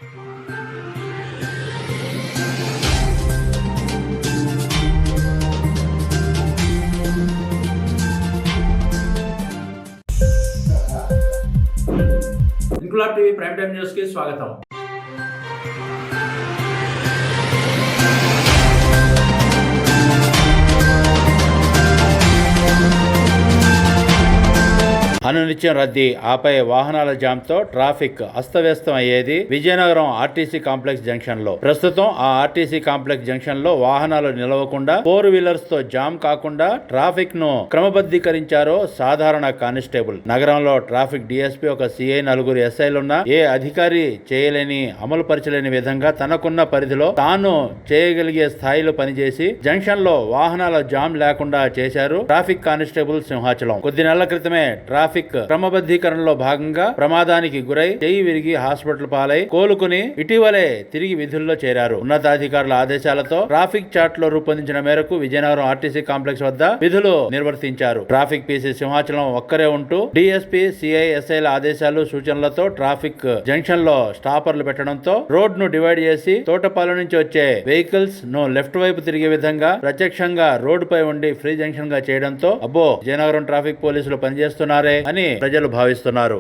Inquilab TV prime time news కి స్వాగతం. అనునిత్యం రద్దీ, ఆపై వాహనాల జామ్తో ట్రాఫిక్ అస్తవ్యస్తం అయ్యేది విజయనగరం ఆర్టీసీ కాంప్లెక్స్ జంక్షన్ లో. ప్రస్తుతం ఆ ఆర్టీసీ కాంప్లెక్స్ జంక్షన్ లో వాహనాలు నిలవకుండా 4 వీలర్స్ తో జామ్ కాకుండా ట్రాఫిక్ ను క్రమబద్ధీకరించారో సాధారణ కానిస్టేబుల్. నగరంలో ట్రాఫిక్ డీఎస్పీ, ఒక సిఐ, 4 ఎస్ఐలున్నా ఏ అధికారి చేయలేని, అమలు పరచలేని విధంగా తనకున్న పరిధిలో తాను చేయగలిగే స్థాయిలో పనిచేసి జంక్షన్ లో వాహనాల జామ్ లేకుండా చేశారు ట్రాఫిక్ కానిస్టేబుల్ సింహాచలం. కొద్ది నెలల క్రితమే ట్రాఫిక్ క్రమబద్ధీకరణలో భాగంగా ప్రమాదానికి గురై చెయ్యి విరిగి హాస్పిటల్ పాలై కోలుకుని ఇటీవలే తిరిగి విధుల్లో చేరారు. ఉన్నతాధికారుల ఆదేశాలతో ట్రాఫిక్ చార్ట్ లో రూపొందించిన మేరకు విజయనగరం ఆర్టీసీ కాంప్లెక్స్ వద్ద విధులు నిర్వర్తించారు. ట్రాఫిక్ పీసీ సింహాచలం ఒక్కరే ఉంటూ డీఎస్పీ, సిఐ, ఎస్ఐల ఆదేశాలు, సూచనలతో ట్రాఫిక్ జంక్షన్ లో స్టాపర్లు పెట్టడంతో రోడ్ ను డివైడ్ చేసి తోటపాలెం నుంచి వచ్చే వెహికల్స్ ను లెఫ్ట్ వైపు తిరిగే విధంగా ప్రత్యక్షంగా రోడ్డు పై ఉండి ఫ్రీ జంక్షన్ గా చేయడంతో అబ్బో, విజయనగరం ట్రాఫిక్ పోలీసులు పనిచేస్తున్నారే అని ప్రజలు భావిస్తున్నారు.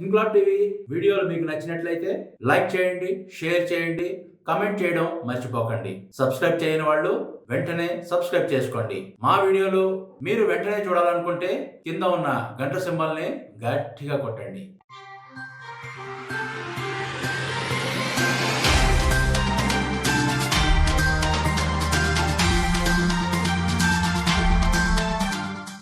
ఇంక్లాబ్ టీవీ వీడియోలు మీకు నచ్చినట్లయితే లైక్ చేయండి, షేర్ చేయండి, కమెంట్ చేయడం మర్చిపోకండి. సబ్స్క్రైబ్ చేయని వాళ్ళు వెంటనే సబ్స్క్రైబ్ చేసుకోండి. మా వీడియోలు మీరు వెంటనే చూడాలనుకుంటే కింద ఉన్న గంట సింబల్ని గట్టిగా కొట్టండి.